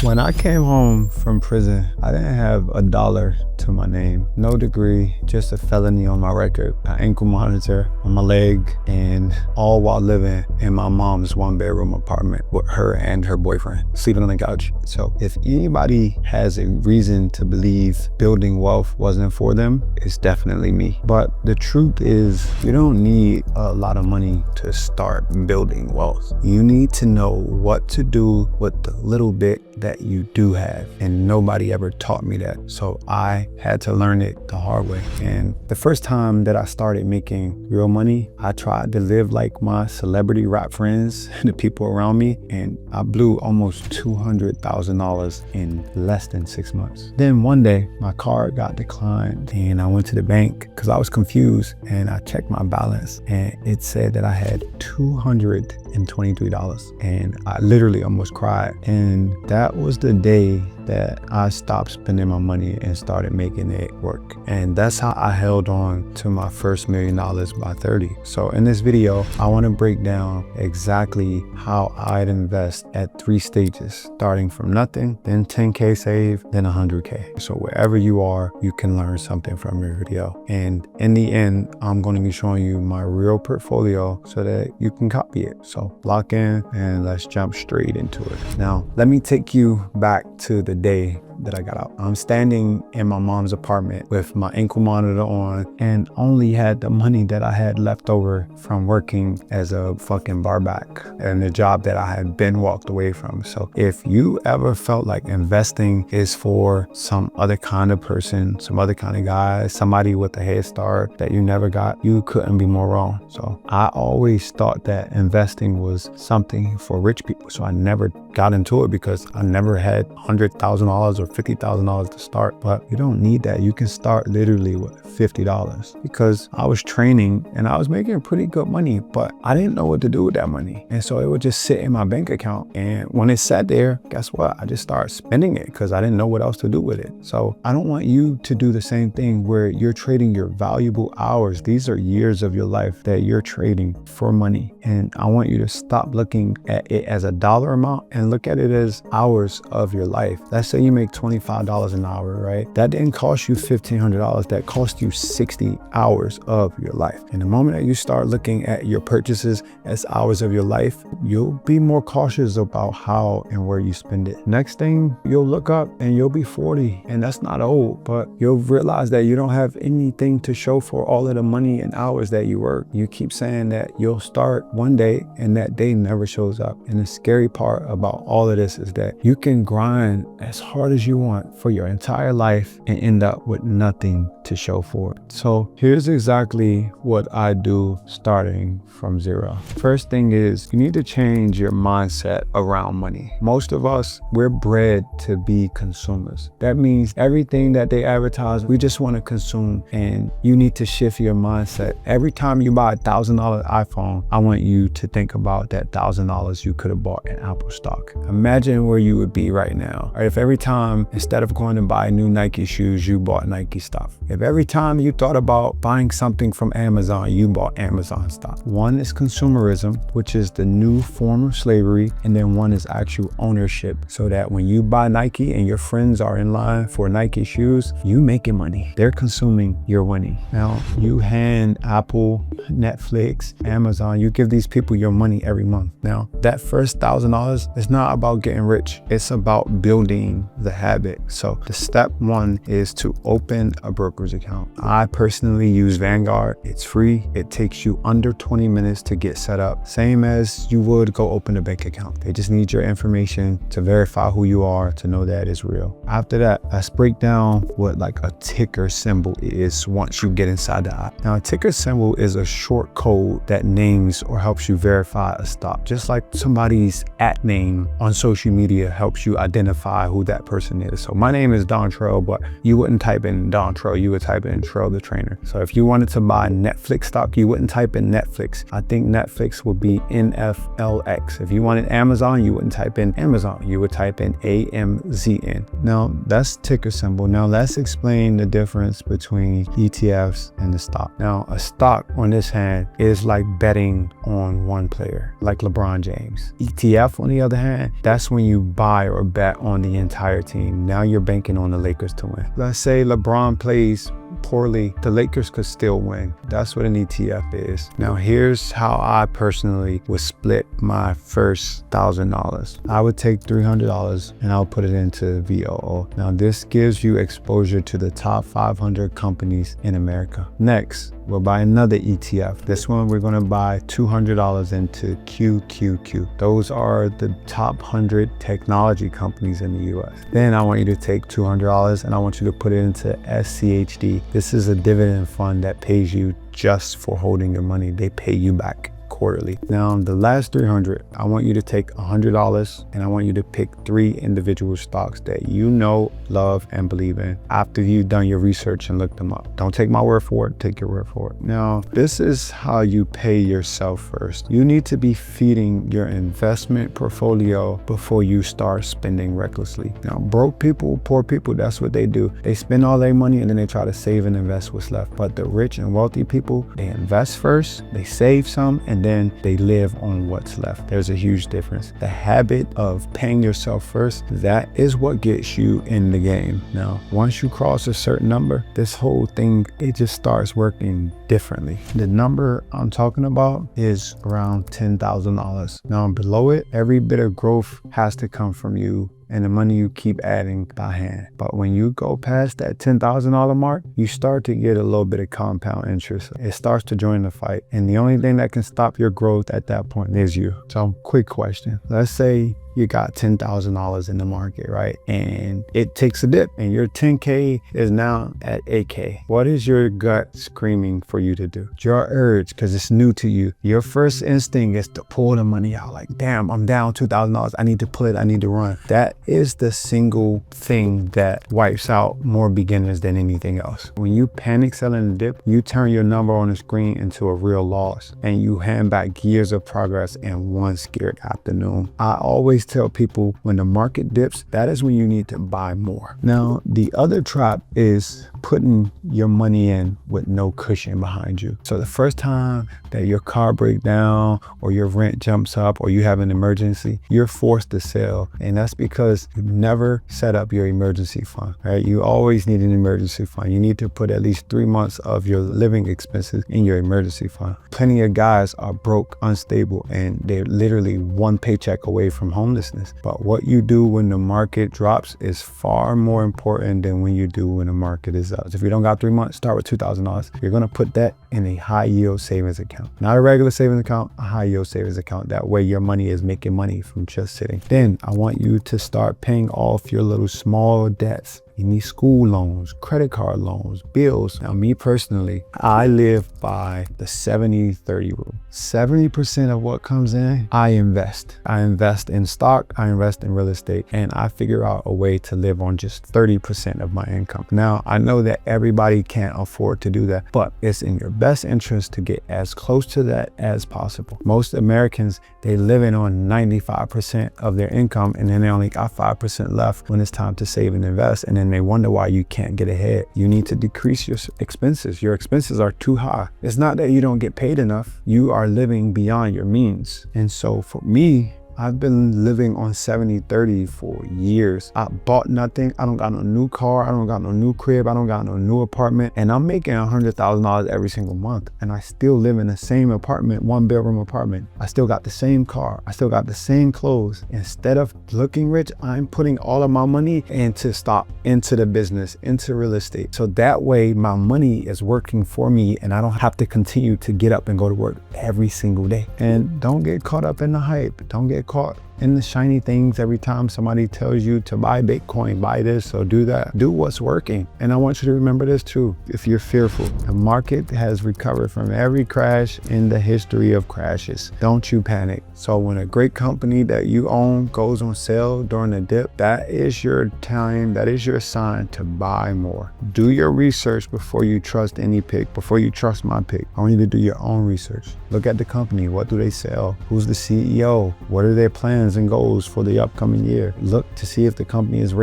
When I came home from prison, I didn't have $1 to my name, no degree, just a felony on my record, an ankle monitor on my leg, and all while living in my mom's 1-bedroom apartment with her and her boyfriend, sleeping on the couch. So if anybody has a reason to believe building wealth wasn't for them, it's definitely me. But the truth is, you don't need a lot of money to start building wealth. You need to know what to do with the little bit that you do have, and nobody ever taught me that. So I had to learn it the hard way. And the first time that I started making real money, I tried to live like my celebrity rap friends, the people around me, and I blew almost $200,000 in less than 6 months. Then one day my card got declined and I went to the bank because I was confused, and I checked my balance and it said that I had $223, and I literally almost cried. And that was the day that I stopped spending my money and started making it work. And that's how I held on to my first $1 million by 30. So in this video, I want to break down exactly how I'd invest at 3 stages, starting from nothing, then 10K save, then 100K. So wherever you are, you can learn something from your video. And in the end, I'm going to be showing you my real portfolio so that you can copy it. So lock in and let's jump straight into it. Now, let me take you back to the day that I got out. I'm standing in my mom's apartment with my ankle monitor on and only had the money that I had left over from working as a fucking barback and the job that I had been walked away from. So if you ever felt like investing is for some other kind of person, some other kind of guy, somebody with a head start that you never got, you couldn't be more wrong. So I always thought that investing was something for rich people. So I never got into it because I never had $100,000 or $50,000 to start. But you don't need that. You can start literally with $50 because I was training and I was making pretty good money, but I didn't know what to do with that money. And so it would just sit in my bank account. And when it sat there, guess what? I just started spending it because I didn't know what else to do with it. So I don't want you to do the same thing where you're trading your valuable hours. These are years of your life that you're trading for money. And I want you to stop looking at it as a dollar amount and look at it as hours of your life. Let's say you make $25 an hour, right? That didn't cost you $1,500. That cost you 60 hours of your life. And the moment that you start looking at your purchases as hours of your life, you'll be more cautious about how and where you spend it. Next thing, you'll look up and you'll be 40, and that's not old, but you'll realize that you don't have anything to show for all of the money and hours that you work. You keep saying that you'll start one day and that day never shows up. And the scary part about all of this is that you can grind as hard as you want for your entire life and end up with nothing to show for it. So here's exactly what I do starting from zero. First thing is you need to change your mindset around money. Most of us, we're bred to be consumers. That means everything that they advertise, we just want to consume, and you need to shift your mindset. Every time you buy a $1,000 iPhone, I want you to think about that $1,000 you could have bought in Apple stock. Imagine where you would be right now. Or if every time, instead of going to buy new Nike shoes, you bought Nike stuff. If every time you thought about buying something from Amazon, you bought Amazon stock. One is consumerism, which is the new form of slavery, and then one is actual ownership, so that when you buy Nike and your friends are in line for Nike shoes, you making money. They're consuming, you're winning. Now, you hand Apple, Netflix, Amazon, you give these people your money every month. Now, that first $1,000 is not about getting rich. It's about building the habit. So the step one is to open a brokerage account. I personally use Vanguard. It's free. It takes you under 20 minutes to get set up. Same as you would go open a bank account. They just need your information to verify who you are, to know that it's real. After that, let's break down what like a ticker symbol is once you get inside the app. Now, a ticker symbol is a short code that names or helps you verify a stock. Just like somebody's @ name on social media helps you identify who that person impersonator. So my name is Don Trell, but you wouldn't type in Don Trell, you would type in Trell the Trainer. So if you wanted to buy Netflix stock, you wouldn't type in Netflix. I think Netflix would be NFLX. If you wanted Amazon, you wouldn't type in Amazon, you would type in AMZN. Now that's ticker symbol. Now let's explain the difference between ETFs and the stock. Now a stock on this hand is like betting on one player, like LeBron James. ETF on the other hand, that's when you buy or bet on the entire team. Now you're banking on the Lakers to win. Let's say LeBron plays poorly, the Lakers could still win. That's what an ETF is. Now here's how I personally would split my first $1,000. I would take $300 and I'll put it into VOO. Now this gives you exposure to the top 500 companies in America. Next, we'll buy another ETF. This one we're going to buy $200 into QQQ. Those are the top 100 technology companies in the US. Then I want you to take $200 and I want you to put it into SCHD. This is a dividend fund that pays you just for holding your money. They pay you back quarterly. Now the last $300, I want you to take $100 and I want you to pick 3 individual stocks that you know, love, and believe in after you've done your research and looked them up. Don't take my word for it, take your word for it. Now this is how you pay yourself first. You need to be feeding your investment portfolio before you start spending recklessly. Now broke people, poor people, that's what they do. They spend all their money and then they try to save and invest what's left. But the rich and wealthy people, they invest first, they save some, and then they live on what's left. There's a huge difference. The habit of paying yourself first, that is what gets you in the game. Now, once you cross a certain number, this whole thing, it just starts working differently. The number I'm talking about is around $10,000. Now, below it, every bit of growth has to come from you and the money you keep adding by hand. But when you go past that $10,000 mark, you start to get a little bit of compound interest. It starts to join the fight. And the only thing that can stop your growth at that point is you. So quick question. Let's say you got $10,000 in the market, right? And it takes a dip and your 10K is now at 8K. What is your gut screaming for you to do? Your urge, because it's new to you. Your first instinct is to pull the money out like, damn, I'm down $2,000. I need to pull it. I need to run. That is the single thing that wipes out more beginners than anything else. When you panic selling the dip, you turn your number on the screen into a real loss and you hand back years of progress in one scared afternoon. I always tell people when the market dips, that is when you need to buy more. Now, the other trap is putting your money in with no cushion behind you. So the first time that your car breaks down or your rent jumps up or you have an emergency, you're forced to sell. And that's because you've never set up your emergency fund, right? You always need an emergency fund. You need to put at least 3 months of your living expenses in your emergency fund. Plenty of guys are broke, unstable, and they're literally one paycheck away from homelessness. But what you do when the market drops is far more important than when you do when the market is up. If you don't got 3 months, start with $2,000. You're gonna put that in a high yield savings account. Not a regular savings account, a high yield savings account. That way your money is making money from just sitting. Then I want you to start paying off your little small debts. You need school loans, credit card loans, bills. Now, me personally, I live by the 70-30 rule. 70% of what comes in, I invest. I invest in stock, I invest in real estate, and I figure out a way to live on just 30% of my income. Now, I know that everybody can't afford to do that, but it's in your best interest to get as close to that as possible. Most Americans, they living on 95% of their income, and then they only got 5% left when it's time to save and invest, and then they wonder why you can't get ahead. You need to decrease your expenses. Your expenses are too high. It's not that you don't get paid enough. You are living beyond your means. And so for me, I've been living on 70-30 for years. I bought nothing. I don't got no new car. I don't got no new crib. I don't got no new apartment. And I'm making $100,000 every single month. And I still live in the same apartment, 1-bedroom apartment. I still got the same car. I still got the same clothes. Instead of looking rich, I'm putting all of my money into stock, into the business, into real estate. So that way my money is working for me and I don't have to continue to get up and go to work every single day. And don't get caught up in the hype. Don't get caught in the shiny things every time somebody tells you to buy Bitcoin, buy this or do that. Do what's working. And I want you to remember this too. If you're fearful, the market has recovered from every crash in the history of crashes. Don't you panic. So when a great company that you own goes on sale during a dip, that is your time, that is your sign to buy more. Do your research before you trust any pick, before you trust my pick. I want you to do your own research. Look at the company. What do they sell? Who's the CEO? What are their plans and goals for the upcoming year? Look to see if the company is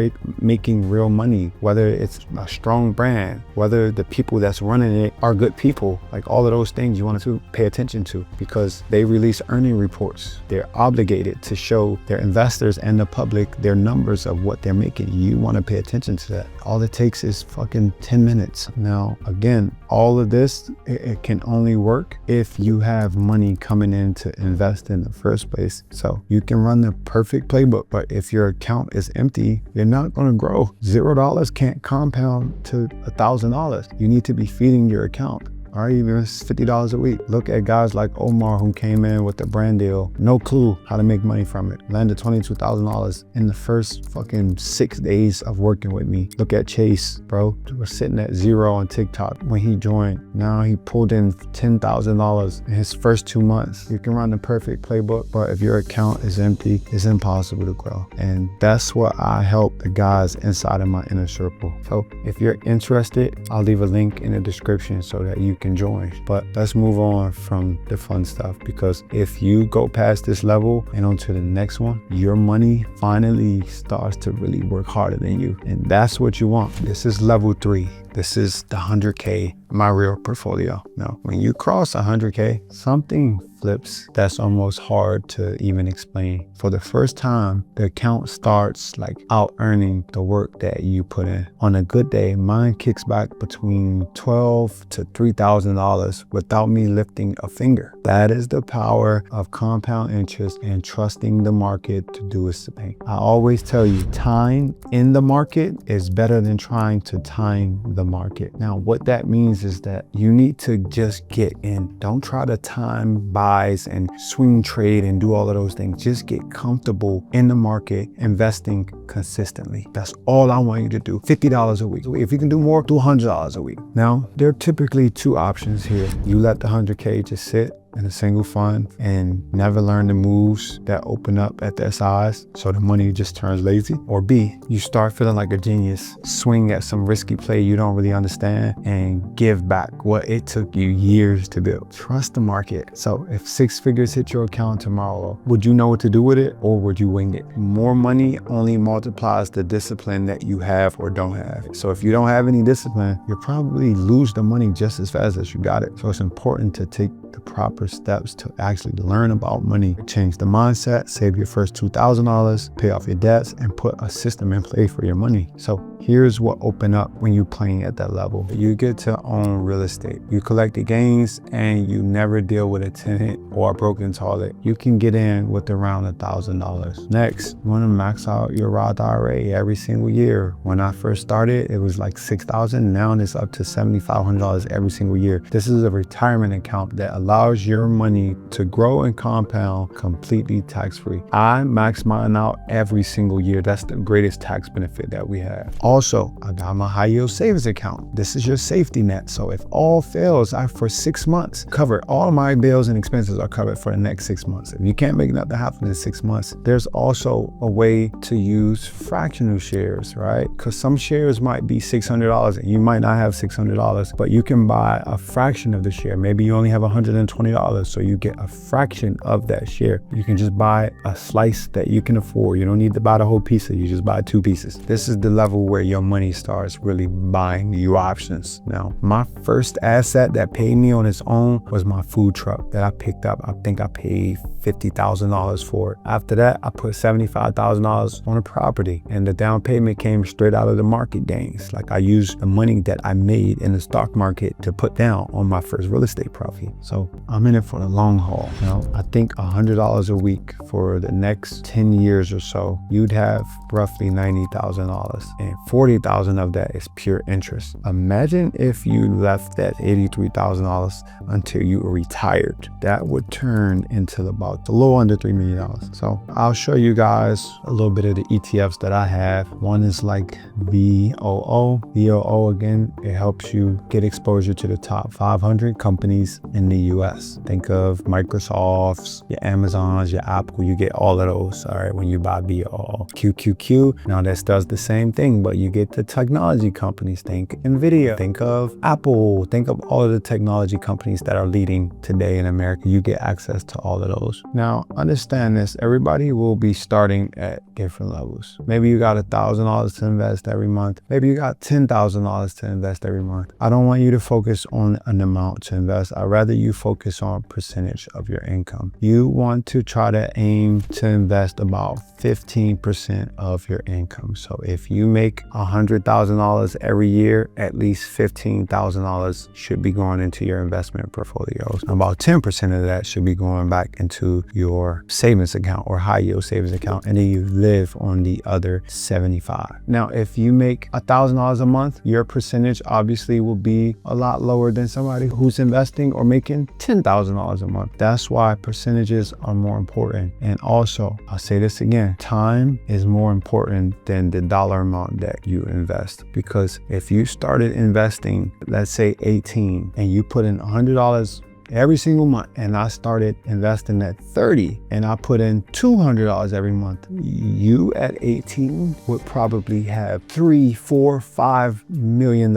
making real money, whether it's a strong brand, whether the people that's running it are good people. Like all of those things you want to pay attention to, because they release earning reports. They're obligated to show their investors and the public their numbers of what they're making. You want to pay attention to that. All it takes is fucking 10 minutes. Now, again, all of this, it can only work if you have money coming in to invest in the first place. So you can run the perfect playbook, but if your account is empty, you're not going to grow. $0 can't compound to $1,000. You need to be feeding your account. All right, even it's $50 a week. Look at guys like Omar, who came in with the brand deal, no clue how to make money from it. Landed $22,000 in the first fucking 6 days of working with me. Look at Chase, bro. We're sitting at 0 on TikTok when he joined. Now he pulled in $10,000 in his first 2 months. You can run the perfect playbook, but if your account is empty, it's impossible to grow. And that's what I help the guys inside of my inner circle. So if you're interested, I'll leave a link in the description so that you can join. But let's move on from the fun stuff, because if you go past this level and onto the next one, your money finally starts to really work harder than you. And that's what you want. This is level 3. This is the 100K, my real portfolio. Now, when you cross 100K, something flips that's almost hard to even explain. For the first time, the account starts like out earning the work that you put in. On a good day, mine kicks back between $12,000 to $3,000 without me lifting a finger. That is the power of compound interest and trusting the market to do its thing. I always tell you, time in the market is better than trying to time the market. Now, what that means is that you need to just get in. Don't try to time buys and swing trade and do all of those things. Just get comfortable in the market, investing consistently. That's all I want you to do. $50 a week. If you can do more, do $100 a week. Now, there are typically 2 options here. You let the 100K just sit in a single fund and never learn the moves that open up at that size, so the money just turns lazy. Or B, you start feeling like a genius, swing at some risky play you don't really understand, and give back what it took you years to build. Trust the market. So if 6 figures hit your account tomorrow, would you know what to do with it, or would you wing it? More money only multiplies the discipline that you have or don't have. So if you don't have any discipline, you'll probably lose the money just as fast as you got it. So it's important to take the proper steps to actually learn about money, change the mindset, save your first $2,000, pay off your debts, and put a system in place for your money. So here's what open up when you're playing at that level. You get to own real estate. You collect the gains and you never deal with a tenant or a broken toilet. You can get in with around $1,000. Next, you want to max out your Roth IRA every single year. When I first started, it was like $6,000. Now it's up to $7,500 every single year. This is a retirement account that allows your money to grow and compound completely tax-free. I max mine out every single year. That's the greatest tax benefit that we have. Also, I got my high yield savings account. This is your safety net. So if all fails, for 6 months, covered. All of my bills and expenses are covered for the next 6 months. If you can't make nothing happen in 6 months, there's also a way to use fractional shares, right? Because some shares might be $600 and you might not have $600, but you can buy a fraction of the share. Maybe you only have $120, so you get a fraction of that share. You can just buy a slice that you can afford. You don't need to buy the whole pizza. You just buy 2 pieces. This is the level where your money starts really buying you options. Now, my first asset that paid me on its own was my food truck that I picked up. I think I paid $50,000 for it. After that, I put $75,000 on a property, and the down payment came straight out of the market gains. Like, I used the money that I made in the stock market to put down on my first real estate property. So I'm in it for the long haul. You know, I think $100 a week for the next 10 years or so, you'd have roughly $90,000, and 40,000 of that is pure interest. Imagine if you left that $83,000 until you were retired. That would turn into about a little under $3 million. So I'll show you guys a little bit of the ETFs that I have. One is like VOO. VOO, again, it helps you get exposure to the top 500 companies in the US. Think of Microsoft's, your Amazons, your Apple, you get all of those, all right, when you buy VOO. QQQ, now this does the same thing, but you get the technology companies. Think NVIDIA, think of Apple, think of all of the technology companies that are leading today in America. You get access to all of those. Now, understand this, everybody will be starting at different levels. Maybe you got $1,000 to invest every month. Maybe you got $10,000 to invest every month. I don't want you to focus on an amount to invest. I'd rather you focus on percentage of your income. You want to try to aim to invest about 15% of your income. So if you make $100,000 every year, at least $15,000 should be going into your investment portfolios. About 10% of that should be going back into your savings account or high yield savings account, and then you live on the other 75. Now, if you make $1,000 a month, your percentage obviously will be a lot lower than somebody who's investing or making $10,000 a month. That's why percentages are more important. And also, I'll say this again, time is more important than the dollar amount that you invest. Because if you started investing, let's say 18, and you put in $100 every single month, and I started investing at 30 and I put in $200 every month, you at 18 would probably have $3, $4, $5 million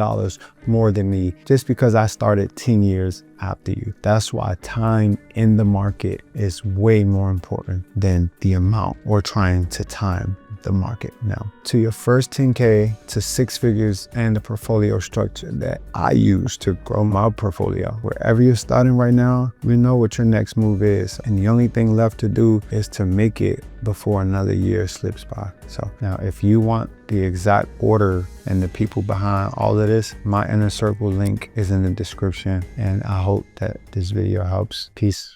more than me, just because I started 10 years after you. That's why time in the market is way more important than the amount or trying to time the market. Now, to your first 10K to 6 figures and the portfolio structure that I use to grow my portfolio. Wherever you're starting right now, we know what your next move is. And the only thing left to do is to make it before another year slips by. So now, if you want the exact order and the people behind all of this, my inner circle link is in the description. And I hope that this video helps. Peace.